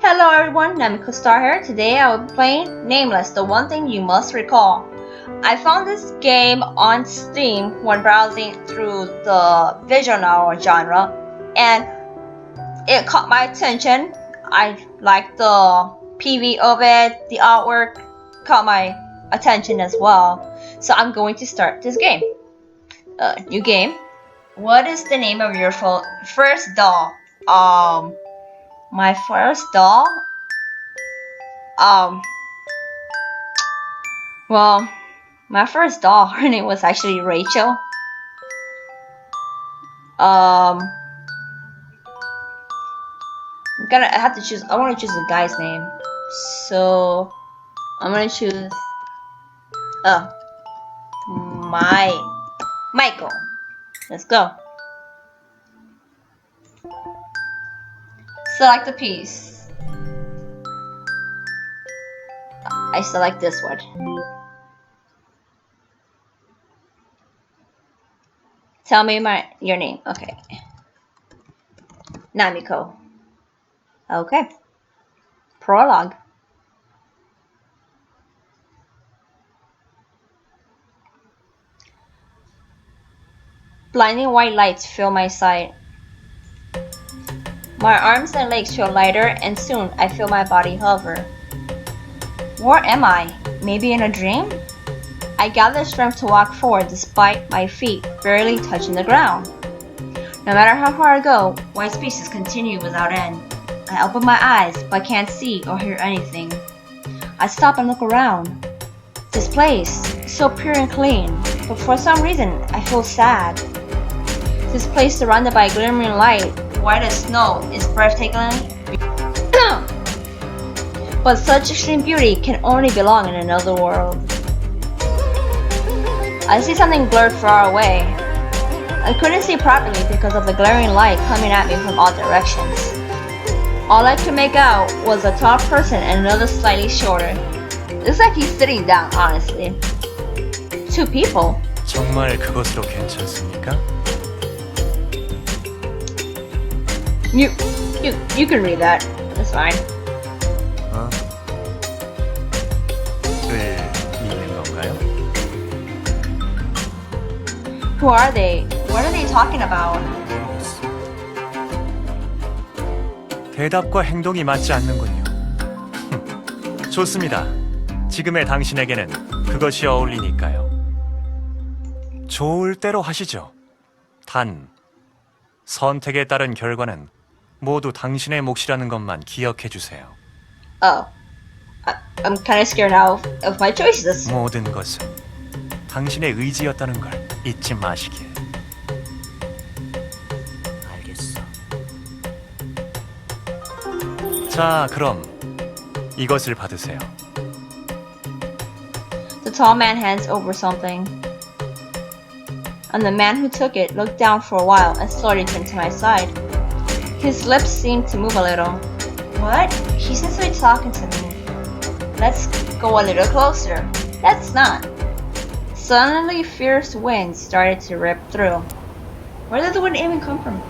Hello everyone, Namiko Star here. Today I will be playing Nameless, the one thing you must recall. I found this game on Steam when browsing through the visual novel genre, and it caught my attention. I liked the PV of it, the artwork caught my attention as well. So I'm going to start this game. New game. What is the name of your first doll? My first doll? Well, my first doll, her name was actually Rachel. I have to choose, I want to choose a guy's name. So, I'm gonna choose, Michael. Let's go. Select a piece. I select this one. Tell me your name. Okay. Namiko. Okay. Prologue. Blinding white lights fill my sight. My arms and legs feel lighter, and soon I feel my body hover. Where am I? Maybe in a dream? I gather strength to walk forward despite my feet barely touching the ground. No matter how far I go, white spaces continue without end. I open my eyes, but can't see or hear anything. I stop and look around. This place is so pure and clean, but for some reason I feel sad. This place surrounded by glimmering light, white as snow, is breathtakingly but such extreme beauty can only belong in another world. I see something blurred far away. I couldn't see properly because of the glaring light coming at me from all directions. All I could make out was a tall person and another slightly shorter. Looks like he's sitting down, honestly. Two people. 정말 그것으로 괜찮습니까? You can read that. That's fine. 있는 건가요? Who are they? What are they talking about? 대답과 행동이 맞지 않는군요. 좋습니다. 지금의 당신에게는 그것이 어울리니까요. 좋을 대로 하시죠. 단, 선택에 따른 결과는 모두 당신의 몫이라는 것만 기억해 주세요. Oh. I'm kind of scared now of my choices. 모든 것은 당신의 의지였다는 걸 잊지 마시길. 알겠어. 자, 그럼 이것을 받으세요. The tall man hands over something. And the man who took it looked down for a while and slowly turned to my side. His lips seemed to move a little. What? He seems to be talking to me. Let's go a little closer. Let's not. Suddenly, fierce winds started to rip through. Where did the wind even come from?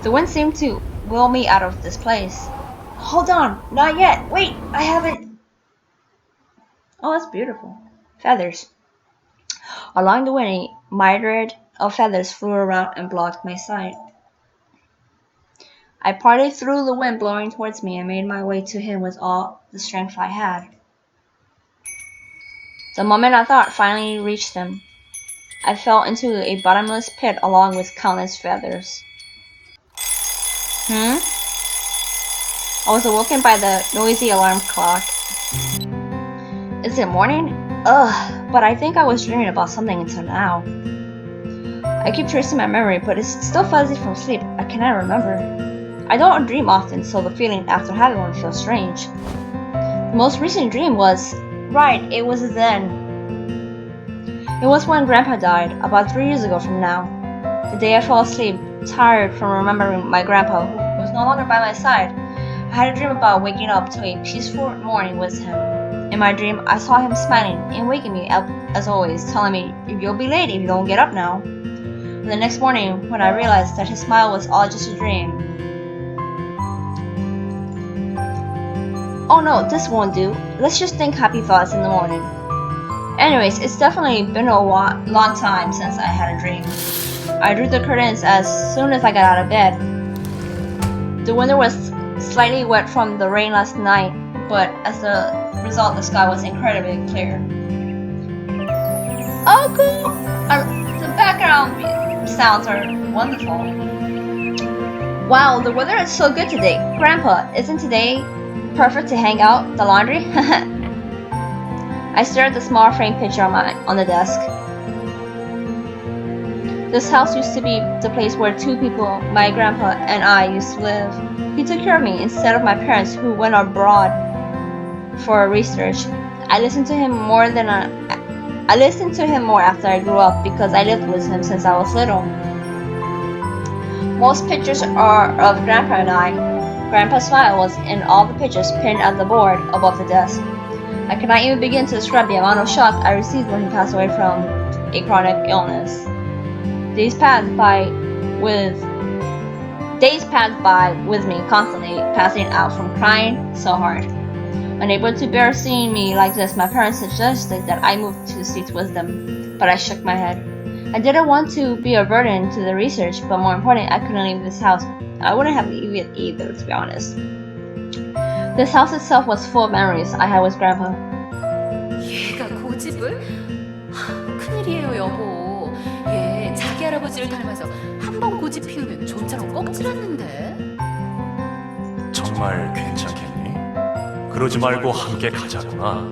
The wind seemed to will me out of this place. Hold on, not yet. Wait, I haven't. Oh, that's beautiful. Feathers. Along the wind, a myriad of feathers flew around and blocked my sight. I parted through the wind blowing towards me and made my way to him with all the strength I had. The moment I thought finally reached him, I fell into a bottomless pit along with countless feathers. I was awoken by the noisy alarm clock. Is it morning? Ugh, but I think I was dreaming about something until now. I keep tracing my memory, but it's still fuzzy from sleep. I cannot remember. I don't dream often, so the feeling after having one feels strange. The most recent dream was... Right, it was then. It was when Grandpa died, about 3 years ago from now. The day I fell asleep, tired from remembering my grandpa, who was no longer by my side. I had a dream about waking up to a peaceful morning with him. In my dream, I saw him smiling and waking me up as always, telling me, "You'll be late if you don't get up now." And the next morning, when I realized that his smile was all just a dream, Oh no, this won't do. Let's just think happy thoughts in the morning. Anyways, it's definitely been a long time since I had a dream. I drew the curtains as soon as I got out of bed. The window was slightly wet from the rain last night, but as a result, the sky was incredibly clear. Oh, cool! The background sounds are wonderful. Wow, the weather is so good today. Grandpa, isn't today perfect to hang out the laundry? I stared at the small frame picture on the desk. This house used to be the place where two people, my grandpa and I, used to live. He took care of me instead of my parents who went abroad for research. I listened to him more after I grew up because I lived with him since I was little. Most pictures are of Grandpa and I. Grandpa's smile was in all the pictures pinned at the board above the desk. I cannot even begin to describe the amount of shock I received when he passed away from a chronic illness. Days passed by with me constantly passing out from crying so hard. Unable to bear seeing me like this, my parents suggested that I move to the States with them, but I shook my head. I didn't want to be a burden to the research, but more important, I couldn't leave this house. I wouldn't have leave it either, to be honest. This house itself was full of memories I had with Grandpa. 얘가 고집을? 큰일이에요, 여보. 얘 자기 할아버지를 닮아서 한 번 고집 피우면 좀처럼 꺽질했는데. 정말 괜찮겠니? 그러지 말고 함께 가자꾸나.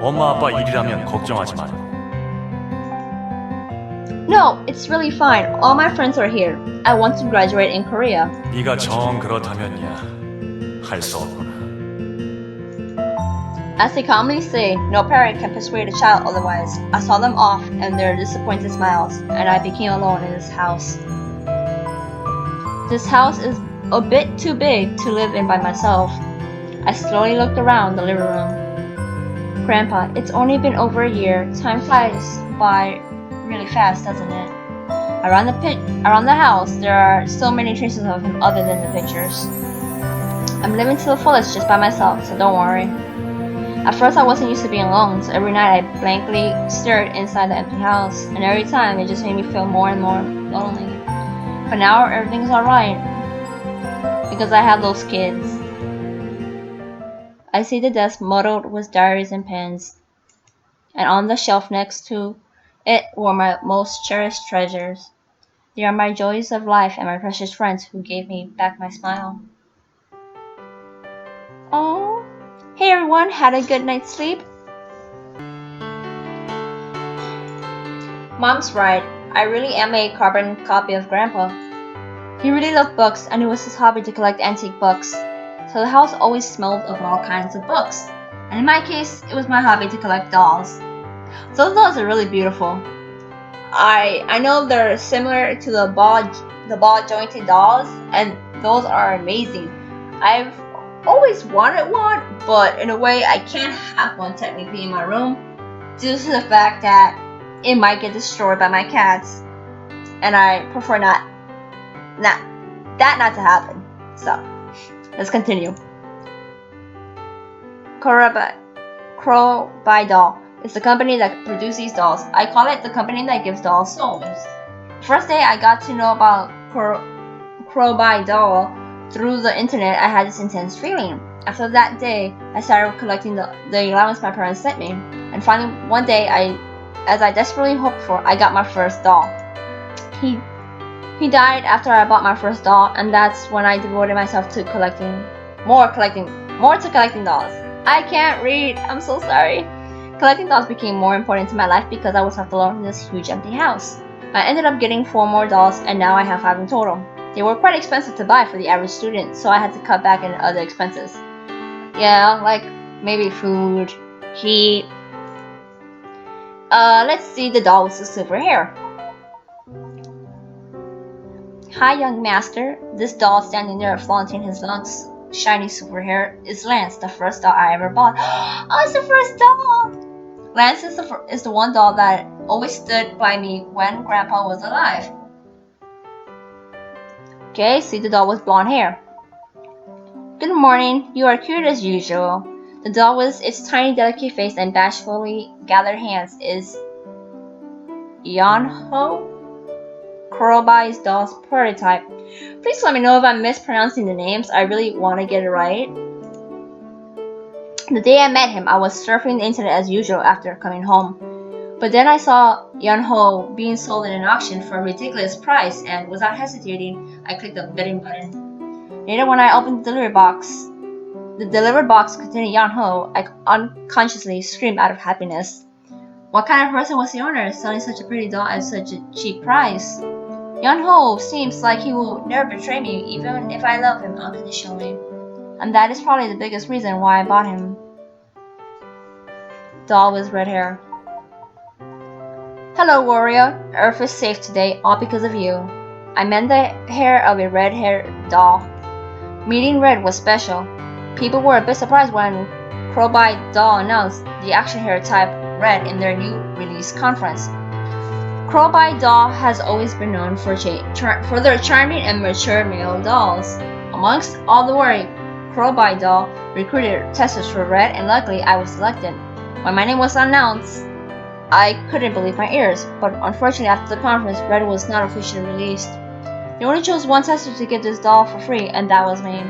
엄마 아빠 일이라면 걱정하지 말고. No, it's really fine. All my friends are here. I want to graduate in Korea. 네가 정 그렇다면야 할 수 없구나. As they commonly say, no parent can persuade a child otherwise. I saw them off and their disappointed smiles, and I became alone in this house. This house is a bit too big to live in by myself. I slowly looked around the living room. Grandpa, it's only been over a year. Time flies by really fast, doesn't it? Around the house, there are so many traces of him other than the pictures. I'm living to the fullest just by myself, so don't worry. At first I wasn't used to being alone, so every night I blankly stared inside the empty house, and every time it just made me feel more and more lonely. But now everything's alright, because I have those kids. I see the desk muddled with diaries and pens, and on the shelf next to it were my most cherished treasures. They are my joys of life and my precious friends who gave me back my smile. Oh, hey everyone, had a good night's sleep? Mom's right, I really am a carbon copy of Grandpa. He really loved books, and it was his hobby to collect antique books, so the house always smelled of all kinds of books. And in my case, it was my hobby to collect dolls. Those dolls are really beautiful. I know they're similar to the ball jointed dolls, and those are amazing. I've always wanted one, but in a way I can't have one technically in my room due to the fact that it might get destroyed by my cats, and I prefer not to happen. So let's continue. Crobidoll is the company that produces these dolls. I call it the company that gives dolls souls. First day I got to know about Crobidoll through the internet, I had this intense feeling. After that day, I started collecting the allowance my parents sent me, and finally one day, as I desperately hoped for, I got my first doll. He died after I bought my first doll, and that's when I devoted myself to collecting dolls. I can't read, I'm so sorry. Collecting dolls became more important to my life because I was left alone in this huge empty house. I ended up getting 4 more dolls, and now I have 5 in total. They were quite expensive to buy for the average student, so I had to cut back on other expenses. Yeah, like maybe food, heat. Let's see the doll with the silver hair. Hi, young master. This doll standing there flaunting his lungs, shiny silver hair is Lance, the first doll I ever bought. Oh, it's the first doll! Lance is the one doll that always stood by me when Grandpa was alive. Okay, see the doll with blonde hair. Good morning, you are cute as usual. The doll with its tiny delicate face and bashfully gathered hands is Yeonho, Crobidoll's doll's prototype. Please let me know if I'm mispronouncing the names. I really want to get it right. The day I met him, I was surfing the internet as usual after coming home. But then I saw Yeonho being sold in an auction for a ridiculous price, and without hesitating, I clicked the bidding button. Later, when I opened the delivery box containing Yeonho, I unconsciously screamed out of happiness. What kind of person was the owner selling such a pretty doll at such a cheap price? Yeonho seems like he will never betray me, even if I love him unconditionally. And that is probably the biggest reason why I bought him. Doll with red hair. Hello, warrior. Earth is safe today, all because of you. I meant the hair of a red-haired doll. Meeting Red was special. People were a bit surprised when Crobidoll announced the action hair type Red in their new release conference. Crobidoll has always been known for their charming and mature male dolls. Amongst all the worry, Crobidoll recruited testers for Red, and luckily I was selected. When my name was announced, I couldn't believe my ears, but unfortunately after the conference, Red was not officially released. They only chose one tester to get this doll for free, and that was me.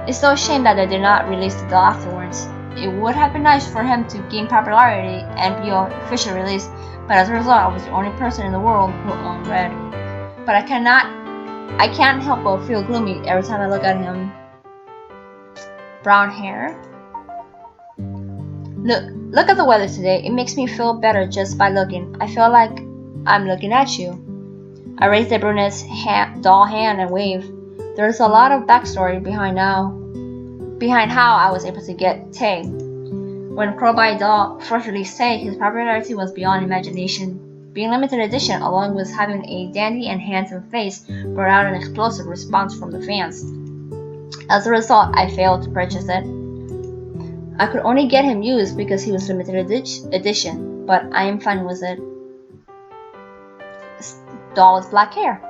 It's so a shame that they did not release the doll afterwards. It would have been nice for him to gain popularity and be officially released, but as a result, I was the only person in the world who owned Red. But I can't help but feel gloomy every time I look at him. Brown hair. Look at the weather today. It makes me feel better just by looking. I feel like I'm looking at you. I raised the brunette's doll hand and waved. There's a lot of backstory behind how I was able to get Tae. When Crobidoll first released Tae, his popularity was beyond imagination. Being limited edition, along with having a dandy and handsome face, brought out an explosive response from the fans. As a result, I failed to purchase it. I could only get him used because he was limited edition, but I am fine with it. Doll with black hair.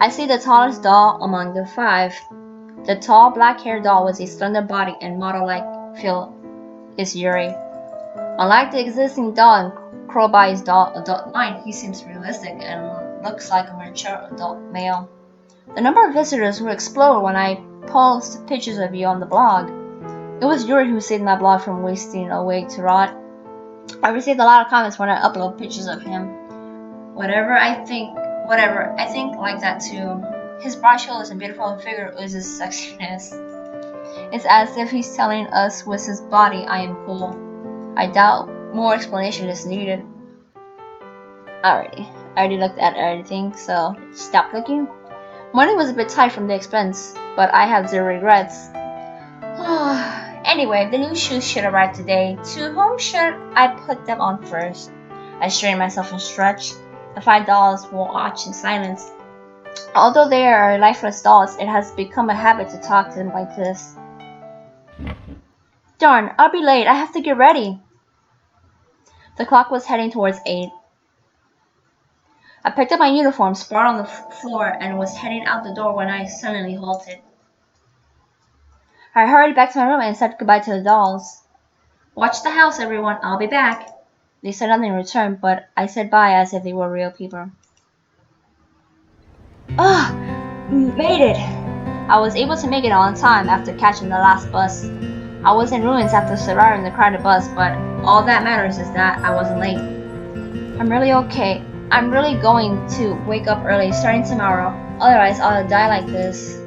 I see the tallest doll among the five. The tall black-haired doll with a slender body and model-like feel is Yuri. Unlike the existing doll in Crobi's adult line, he seems realistic and looks like a mature adult male. The number of visitors will explode when I post pictures of you on the blog. It was Yuri who saved my blog from wasting away to rot. I received a lot of comments when I upload pictures of him. Whatever, I think like that too. His broad shoulders and beautiful figure oozes sexiness. It's as if he's telling us with his body, I am cool. I doubt more explanation is needed. Alrighty, I already looked at everything, so stop looking. Money was a bit tight from the expense, but I have zero regrets. Anyway, the new shoes should arrive today. To whom should I put them on first? I strained myself and stretched. The $5 will watch in silence. Although they are lifeless dolls, it has become a habit to talk to them like this. Darn, I'll be late. I have to get ready. The clock was heading towards 8. I picked up my uniform, sprawled on the floor, and was heading out the door when I suddenly halted. I hurried back to my room and said goodbye to the dolls. Watch the house, everyone. I'll be back. They said nothing in return, but I said bye as if they were real people. Made it! I was able to make it on time after catching the last bus. I was in ruins after surviving the crowded bus, but all that matters is that I wasn't late. I'm really okay. I'm really going to wake up early starting tomorrow, otherwise I'll die like this.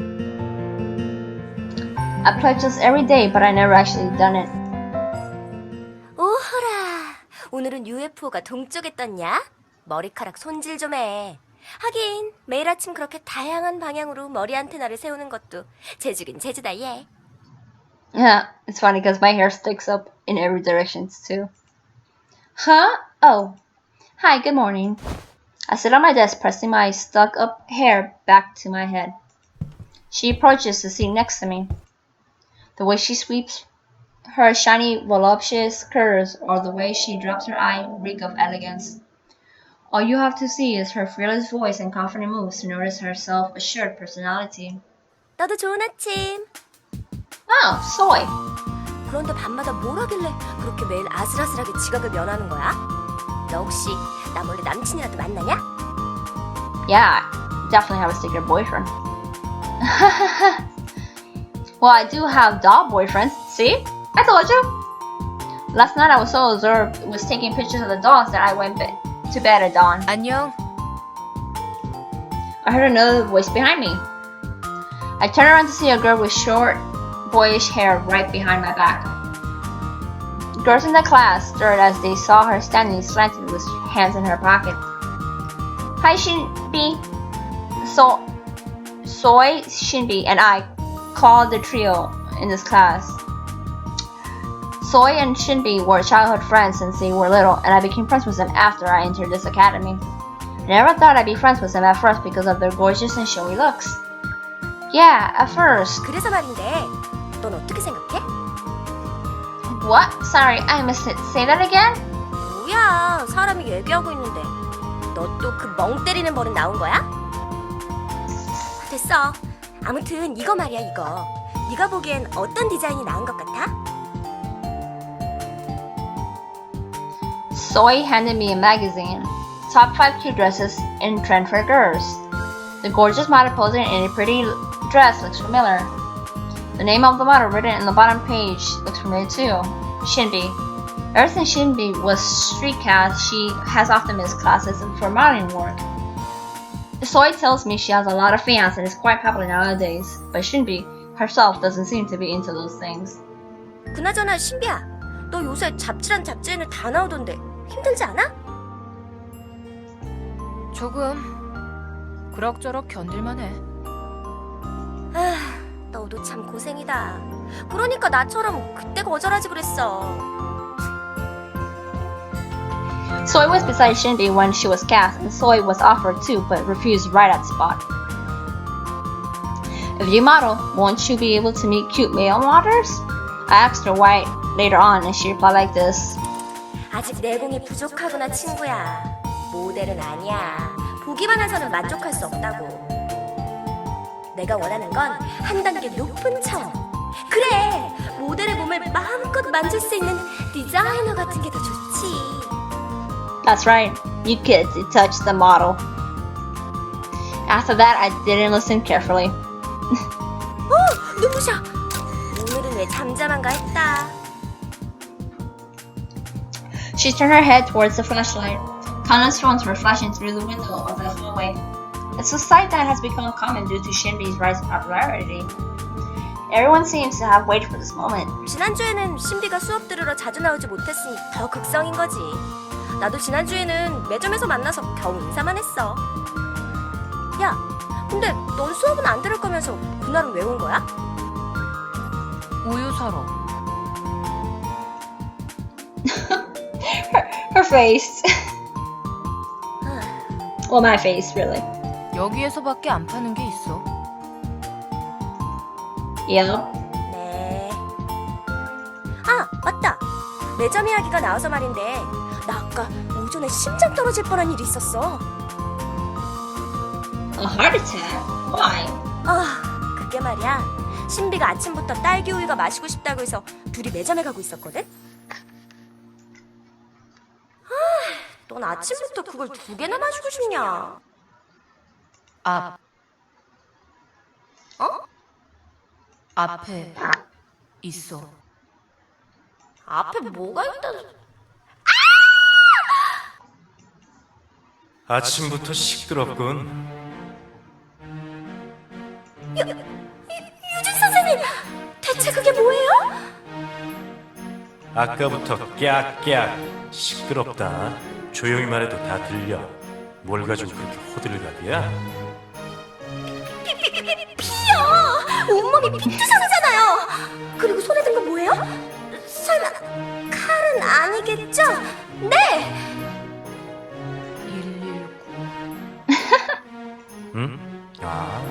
I pledge this every day, but I never actually done it. 오호라, 오늘은 UFO가 동쪽에 떴냐? 머리카락 손질 좀 해. 하긴 매일 아침 그렇게 다양한 방향으로 머리 안테나를 세우는 것도 재주긴 재주다 얘. Yeah, it's funny because my hair sticks up in every direction too. Huh? Oh. Hi, good morning. I sit on my desk pressing my stuck up hair back to my head. She approaches the seat next to me. The way she sweeps her shiny voluptuous curls or the way she drops her eye reek of elegance. All you have to see is her fearless voice and confident moves to notice her self-assured personality. 너도 좋은 아침. Oh, soy. 그런데 밤마다 뭘 하길래 그렇게 매일 아슬아슬하게 지각을 면하는 거야? 너 혹시 나 몰래 남친이라도 만나냐? Yeah, definitely have a secret boyfriend. Well, I do have doll boyfriends. See? I told you. Last night I was so absorbed with taking pictures of the dolls that I went to bed at dawn. 안녕. I heard another voice behind me. I turned around to see a girl with short, boyish hair right behind my back. Girls in the class stirred as they saw her standing slanted with hands in her pocket. Hi, Shinbi. Soy, Shinbi, and I called the trio in this class. Soy and Shinbi were childhood friends since they were little, and I became friends with them after I entered this academy. I never thought I'd be friends with them at first because of their gorgeous and showy looks. Yeah, at first. 그래서 말인데 넌 어떻게 생각해? What? Sorry, I missed it. Say that again? 뭐야, 사람이 얘기하고 있는데 너 또 그 멍 때리는 버릇 나온 거야? 됐어. 아무튼 이거 말이야, 이거. 네가 보기엔 어떤 디자인이 나은 것 같아? Soy handed me a magazine. Top 5 cute dresses in trend for girls. The gorgeous model posing in a pretty dress looks familiar. The name of the model written in the bottom page looks familiar too. Shinbi. Ever since Shinbi was street cast, she has often missed classes for modeling work. Soy tells me she has a lot of fans and is quite popular nowadays, but Shinbi herself doesn't seem to be into those things. 그나저나 신비야, 너 요새 잡지란 잡지에는 다 나오던데 힘들지 않아? 조금 그럭저럭 견딜만해. 아, 너도 참 고생이다. 그러니까 나처럼 그때 거절하지 그랬어. Soy was beside Shinbi when she was cast, and Soy was offered too, but refused right at the spot. If you model, won't you be able to meet cute male models? I asked her why later on, and she replied like this. 아직 내공이 부족하구나, 친구야. 모델은 아니야. 보기만 해서는 만족할 수 없다고. 내가 원하는 건 한 단계 높은 차원. 그래, 모델의 몸을 마음껏 만질 수 있는 디자이너 같은 게 더 좋지. That's right, you kids, you touched the model. After that, I didn't listen carefully. 누구셔? 오늘은 왜 잠잠한가 했다. She turned her head towards the flashlight. Countless phones were flashing through the window of the hallway. It's a sight that has become common due to Shinbi's rise in popularity. Everyone seems to have waited for this moment. 지난주에는 신비가 수업 들으러 자주 나오지 못했으니 더 극성인 거지. 나도 지난주에는 매점에서 만나서 겨우 인사만 했어. 야, 근데 넌 수업은 안 들을 거면서 그날은 왜 온 거야? 우유 사러. Her face. Well, my face, really. 여기에서밖에 안 파는 게 있어. Yep. 네. 아, 맞다. 매점 이야기가 나와서 말인데 나 아까 오전에 심장 떨어질 뻔한 일이 있었어. A heart attack? Why? 아, 그게 말이야. 신비가 아침부터 딸기 우유가 마시고 싶다고 해서 둘이 매점에 가고 있었거든? 아, 넌 아침부터 그걸 2개나 마시고 싶냐? 앞에 있어. 앞에 뭐가 있다? 아침부터 시끄럽군. 유진 선생님, 대체 그게 뭐예요? 아까부터 깨악 시끄럽다. 조용히 말해도 다 들려. 뭘 가지고 그렇게 호들갑이야? 피요! 온몸이 피투성이잖아요. 그리고 손에 든 거 뭐예요? 설마 칼은 아니겠죠? 네! 119. 응? 아,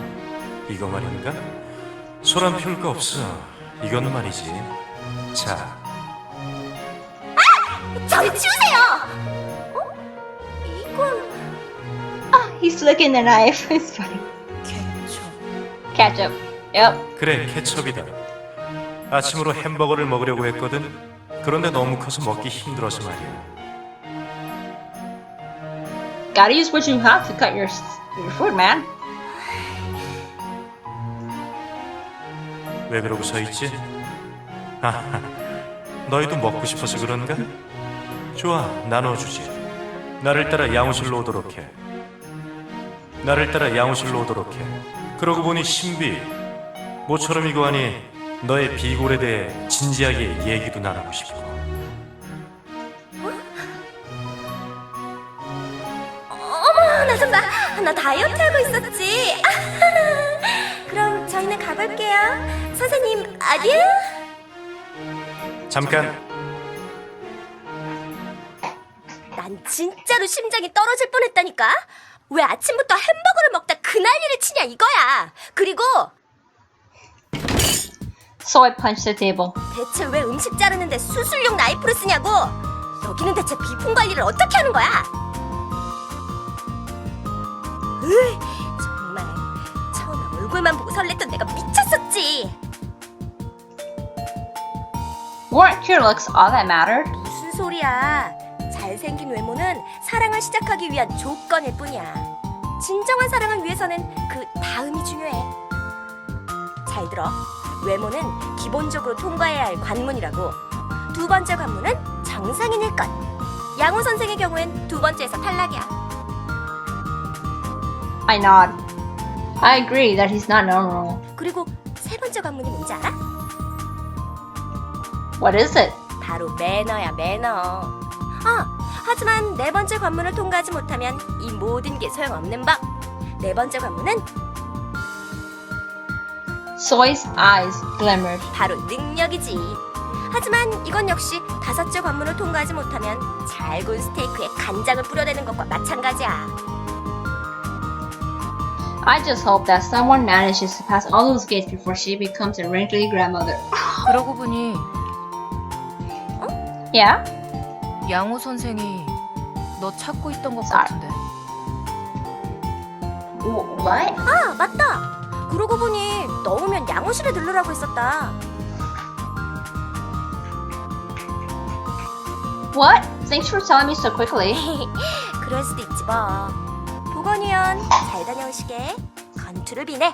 이거 말인가? 소란 피울 거 없어. 이건 말이지. 자, 저리 치우세요! 어? 이건... Oh, he's licking the knife. It's funny. 케첩. Ketchup. Yep. 그래, 케첩이다. 아침으로 햄버거를 먹으려고 했거든. 그런데 너무 커서 먹기 힘들어서 말이야. Gotta use what you have to cut your food, man. 왜 그러고 서 있지? 아하, 너희도 먹고 싶어서 그런가? 좋아, 나눠주지. 나를 따라 양호실로 오도록 해. 그러고 보니 신비, 모처럼 이거 하니 너의 비골에 대해 진지하게 얘기도 나누고 싶고. 어머, 나 다이어트 하고 있었지. 그럼 저희는 가볼게요. 선생님, 아듐. 잠깐. 난 진짜로 심장이 떨어질 뻔했다니까. 왜 아침부터 햄버거를 먹다 그 난리를 치냐 이거야. 그리고 Soy punched the table. 대체 왜 음식 자르는데 수술용 나이프를 쓰냐고. 여기는 대체 비품 관리를 어떻게 하는 거야. 으이, 정말 처음에 얼굴만 보고 설렜던 내가 미쳤었지. Weren't your looks all that mattered? 무슨 소리야. 잘생긴 외모는 사랑을 시작하기 위한 조건일 뿐이야. 진정한 사랑을 위해서는 그 다음이 중요해. 잘 들어. 외모는 기본적으로 통과해야 할 관문이라고. 두 번째 관문은 정상인일 것. 양호 선생의 경우엔 두 번째에서 탈락이야. I nod. I agree that he's not normal. 그리고 세 번째 관문이 뭔지 알아? What is it? 바로 매너야, 매너. 하지만 네 번째 관문을 통과하지 못하면 이 모든 게 소용없는 법. 네 번째 관문은 Soy's eyes glimmered. 바로 능력이지. 하지만 이건 역시 다섯째 관문을 통과하지 못하면 잘 구운 스테이크에 간장을 뿌려대는 것과 마찬가지야. I just hope that someone manages to pass all those gates before she becomes a wrinkly grandmother. 그러고 보니 Yeah? 양호 선생이 너 찾고 있던 것 Sorry. 같은데. What? 맞다. 그러고 보니 너 오면 양호실에 들르라고 했었다. What? Thanks for telling me so quickly. 그럴 수도 있지 뭐. 보건위원 잘 다녀오시게. 건투를 비네.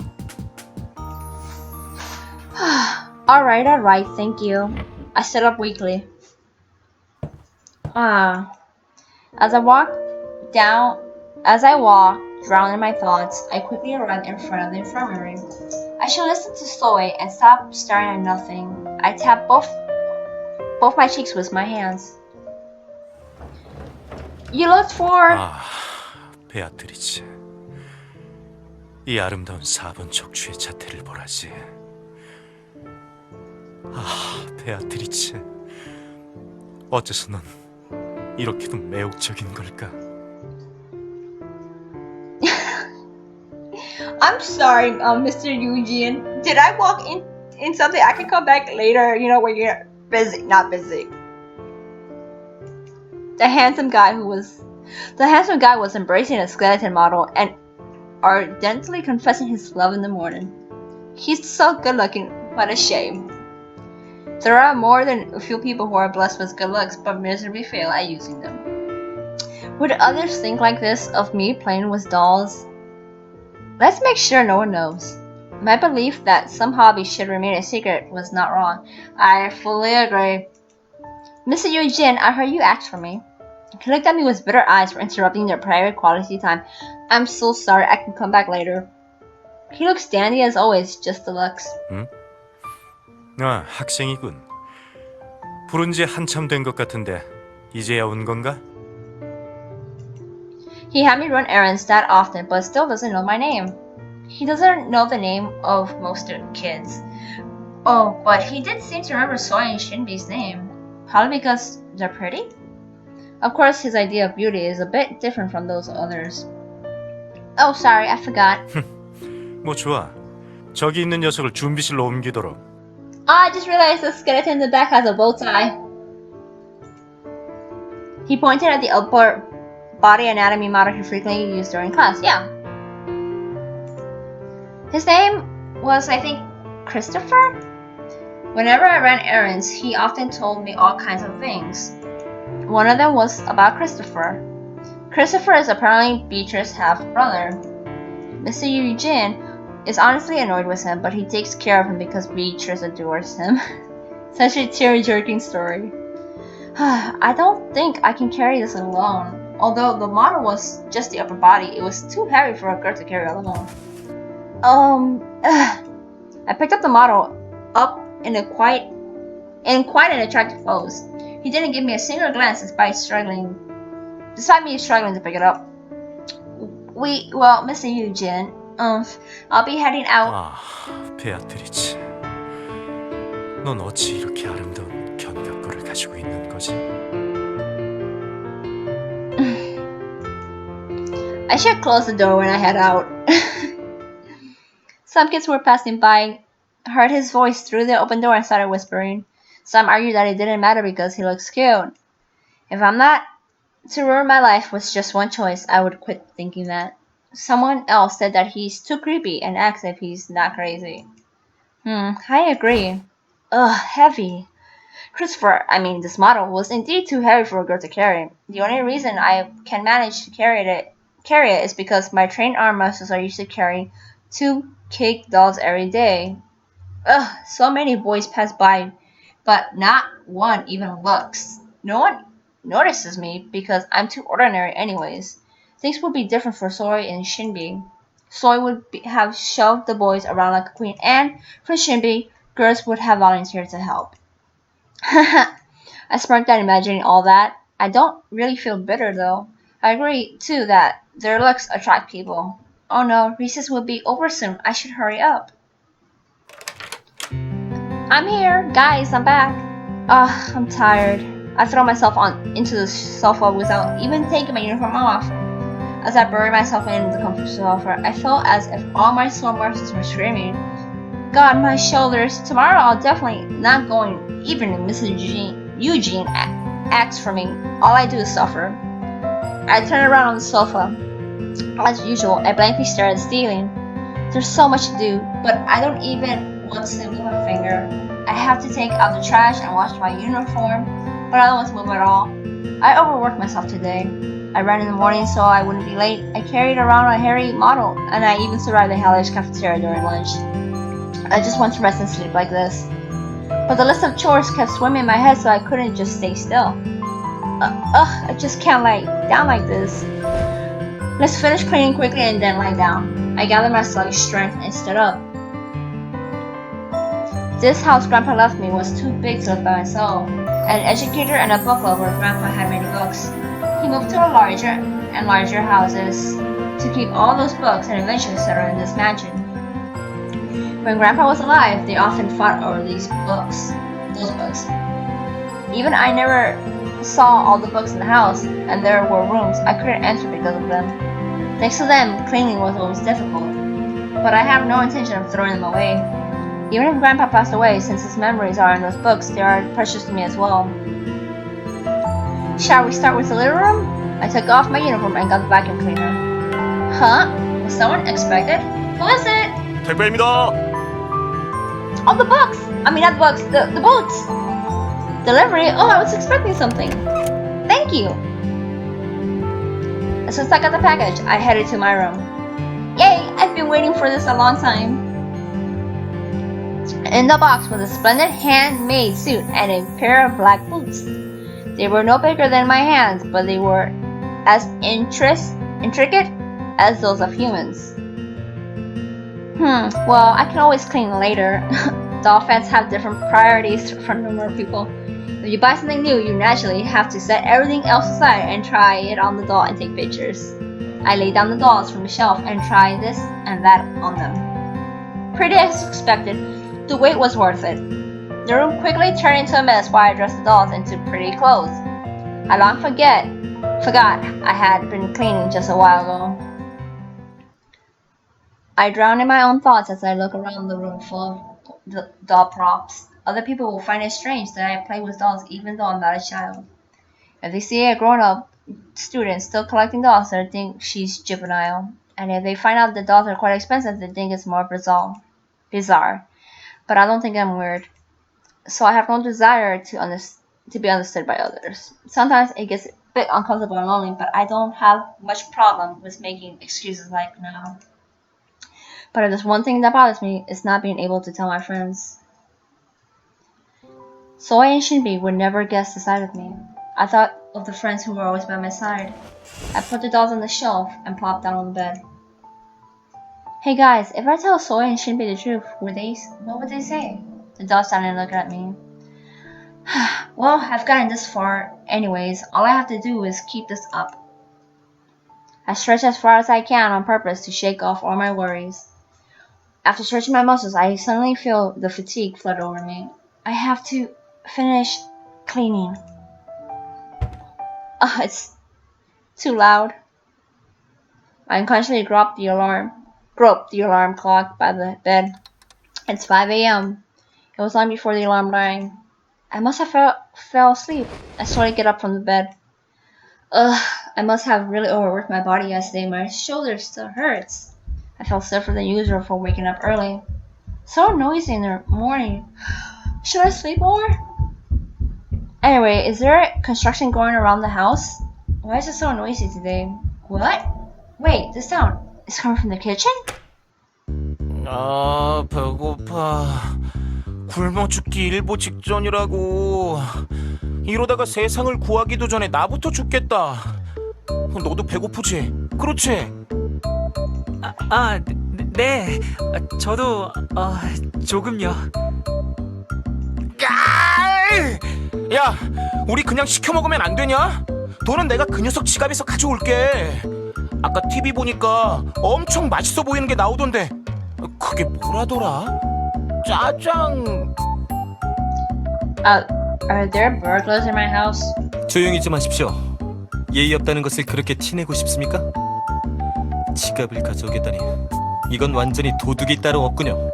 Alright, thank you. I stood up weakly. As I walked, drowned in my thoughts, I quickly arrived in front of the infirmary. I should listen to Soy and stop staring at nothing. I tapped both my cheeks with my hands. You looked for... 베아트리체. 이 아름다운 4번 척추의 자태를 보라지. 베아트리체. 어째서 넌 이렇게도 매혹적인 걸까? I'm sorry, Mr. Yunjeong. Did I walk in something? I can come back later, when you're busy. Not busy. The handsome guy was embracing a skeleton model and ardently confessing his love in the morning. He's so good looking, what a shame. There are more than a few people who are blessed with good looks but miserably fail at using them. Would others think like this of me playing with dolls? Let's make sure no one knows. My belief that some hobby should remain a secret was not wrong. I fully agree. Mr. Eugene, I heard you asked for me. He looked at me with bitter eyes for interrupting their private quality time. I'm so sorry, I can come back later. He looks dandy as always, just the looks. 학생이군. 부른 지 한참 된 것 같은데 이제야 온 건가? He had me run errands that often, but still doesn't know my name. He doesn't know the name of most kids. Oh, but he did seem to remember Sohyeon and Shinbi's name. Probably because they're pretty? Of course, his idea of beauty is a bit different from those others. Oh, sorry, I forgot. 뭐 좋아. 저기 있는 녀석을 준비실로 옮기도록. I just realized the skeleton in the back has a bow tie. He pointed at the upper body anatomy model he frequently used during class. Yeah. His name was, I think, Christopher? Whenever I ran errands, he often told me all kinds of things. One of them was about Christopher. Christopher is apparently Beatrice's half-brother. Mr. Eugene is honestly annoyed with him, but he takes care of him because Beatrice adores him. Such a tear-jerking story. I don't think I can carry this alone. Although the model was just the upper body, it was too heavy for a girl to carry alone. I picked up the model up in quite an attractive pose. He didn't give me a single glance despite me struggling to pick it up. Mr. Eugene, I'll be heading out. 아, 베아트리치. 넌 어찌 이렇게 아름다운 견갑골을 가지고 있는 거지? I should close the door when I head out. Some kids were passing by, heard his voice through the open door and started whispering. Some argued that it didn't matter because he looks cute. If I'm not to ruin my life with just one choice, I would quit thinking that. Someone else said that he's too creepy and acts if he's not crazy. I agree. Ugh, heavy. This model was indeed too heavy for a girl to carry. The only reason I can manage to carry it is because my trained arm muscles are used to carrying 2 cake dolls every day. Ugh, so many boys pass by, but not one even looks. No one notices me because I'm too ordinary anyways. Things would be different for Soy and Shinbi. Soy would have shoved the boys around like a queen, and for Shinbi, girls would have volunteered to help. I smirked at imagining all that. I don't really feel bitter though. I agree too that their looks attract people. Oh no, recess will be over soon. I should hurry up. I'm here, guys, I'm back. I'm tired. I throw myself into the sofa without even taking my uniform off. As I buried myself in the comfy sofa, I felt as if all my sore muscles were screaming. God, my shoulders. Tomorrow I'll definitely not going even if Mrs. Eugene acts for me. All I do is suffer. I turn around on the sofa. As usual, I blankly stare at the ceiling. There's so much to do, but I don't even want to move a finger. I have to take out the trash and wash my uniform, but I don't want to move at all. I overworked myself today. I ran in the morning so I wouldn't be late. I carried around a hairy model, and I even survived the hellish cafeteria during lunch. I just want to rest and sleep like this. But the list of chores kept swimming in my head, so I couldn't just stay still. I just can't lie down like this. Let's finish cleaning quickly and then lie down. I gathered my sluggish strength and stood up. This house Grandpa left me was too big to live by myself. An educator and a book lover, Grandpa had many books. He moved to larger and larger houses to keep all those books and eventually settled in this mansion. When Grandpa was alive, they often fought over those books. Even I never saw all the books in the house, and there were rooms I couldn't enter because of them. Thanks to them, cleaning was always difficult. But I have no intention of throwing them away. Even if Grandpa passed away, since his memories are in those books, they are precious to me as well. Shall we start with the living room? I took off my uniform and got the vacuum cleaner. Huh? Was someone expected? Who is it? 택배입니다. Oh, the books! Not the books, the boots! Delivery? Oh, I was expecting something. Thank you! As soon as I got the package, I headed to my room. Yay! I've been waiting for this a long time. In the box was a splendid handmade suit and a pair of black boots. They were no bigger than my hands, but they were as intricate as those of humans. Well, I can always clean later. Doll fans have different priorities from normal people. If you buy something new, you naturally have to set everything else aside and try it on the doll and take pictures. I laid down the dolls from the shelf and tried this and that on them. Pretty as expected, the wait was worth it. The room quickly turned into a mess while I dressed the dolls into pretty clothes. I long forgot I had been cleaning just a while ago. I drown in my own thoughts as I look around the room full of the doll props. Other people will find it strange that I play with dolls even though I'm not a child. If they see a grown-up student still collecting dolls, they'll think she's juvenile. And if they find out the dolls are quite expensive, they think it's more bizarre. But I don't think I'm weird. so I have no desire to be understood by others. Sometimes it gets a bit uncomfortable and lonely, but I don't have much problem with making excuses like now. But if there's one thing that bothers me, it's not being able to tell my friends. Sohyeon and Shinbi would never guess the side of me. I thought of the friends who were always by my side. I put the dolls on the shelf and plopped down on the bed. Hey guys, if I tell Sohyeon and Shinbi the truth, what would they say? The dolls started to look at me. Well, I've gotten this far. Anyways, all I have to do is keep this up. I stretch as far as I can on purpose to shake off all my worries. After stretching my muscles, I suddenly feel the fatigue flood over me. I have to finish cleaning. It's too loud. I unconsciously groped the alarm clock by the bed. It's 5 a.m. It was long before the alarm rang. I must have fell asleep. I slowly get up from the bed. I must have really overworked my body yesterday. My shoulder still hurts. I felt stiffer than usual for waking up early. So noisy in the morning. Should I sleep more? Anyway, is there construction going around the house? Why is it so noisy today? What? Wait, this sound is coming from the kitchen? 아, 배고파. 굶어 죽기 일보 직전이라고. 이러다가 세상을 구하기도 전에 나부터 죽겠다. 너도 배고프지? 그렇지? 네. 저도 조금요. 야, 우리 그냥 시켜 먹으면 안 되냐? 돈은 내가 그 녀석 지갑에서 가져올게. 아까 TV 보니까 엄청 맛있어 보이는 게 나오던데. 그게 뭐라더라? 짜장. Are there burglars in my house? 조용히 좀 하십시오. 예의 없다는 것을 그렇게 티내고 싶습니까? 지갑을 가져오겠다니 이건 완전히 도둑이 따로 없군요.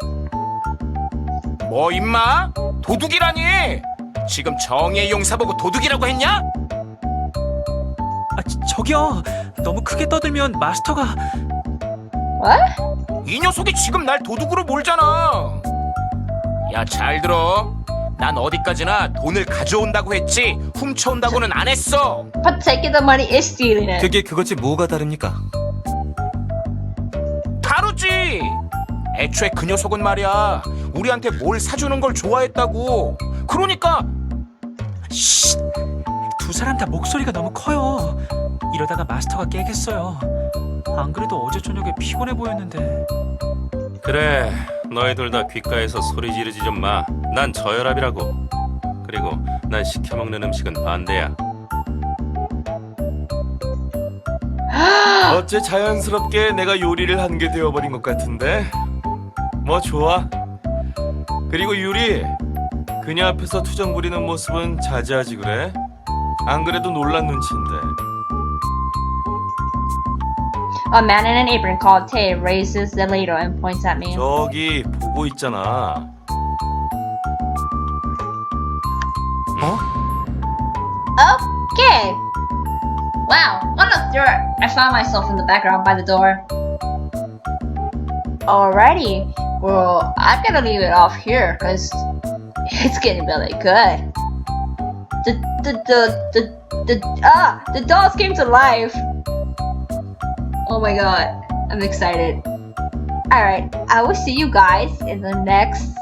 뭐 임마? 도둑이라니? 지금 정의의 용사 보고 도둑이라고 했냐? 저기요. 너무 크게 떠들면 마스터가... What? 이 녀석이 지금 날 도둑으로 몰잖아. 야, 잘 들어. 난 어디까지나 돈을 가져온다고 했지 훔쳐온다고는 안 했어. But taking the money is stealing it. 그게 그거지 뭐가 다릅니까? 다르지. 애초에 그 녀석은 말이야 우리한테 뭘 사주는 걸 좋아했다고. 그러니까 두 사람 다 목소리가 너무 커요. 이러다가 마스터가 깨겠어요. 안 그래도 어제 저녁에 피곤해 보였는데. 그래, 너희들 다 귓가에서 소리 지르지 좀 마. 난 저혈압이라고. 그리고 난 시켜먹는 음식은 반대야. 어째 자연스럽게 내가 요리를 한 게 되어버린 것 같은데? 뭐 좋아. 그리고 유리, 그녀 앞에서 투정 부리는 모습은 자제하지 그래? 안 그래도 놀란 눈치인데. A man in an apron called Tay raises the ladle and points at me. 저기 보고 있잖아. Okay. Wow. Oh look, I found myself in the background by the door. Alrighty. Well, I'm gonna leave it off here because it's getting really good. The dolls came to life. Oh my god, I'm excited. Alright, I will see you guys in the next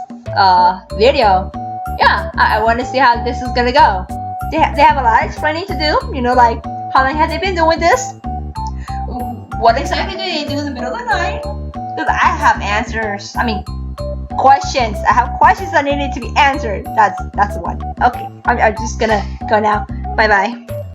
video. Yeah, I want to see how this is gonna go. They have a lot of explaining to do. You know, like, how long have they been doing this? What exactly do they do in the middle of the night? Because I have answers. I mean, questions. I have questions that needed to be answered. That's the one. Okay, I'm just gonna go now. Bye bye.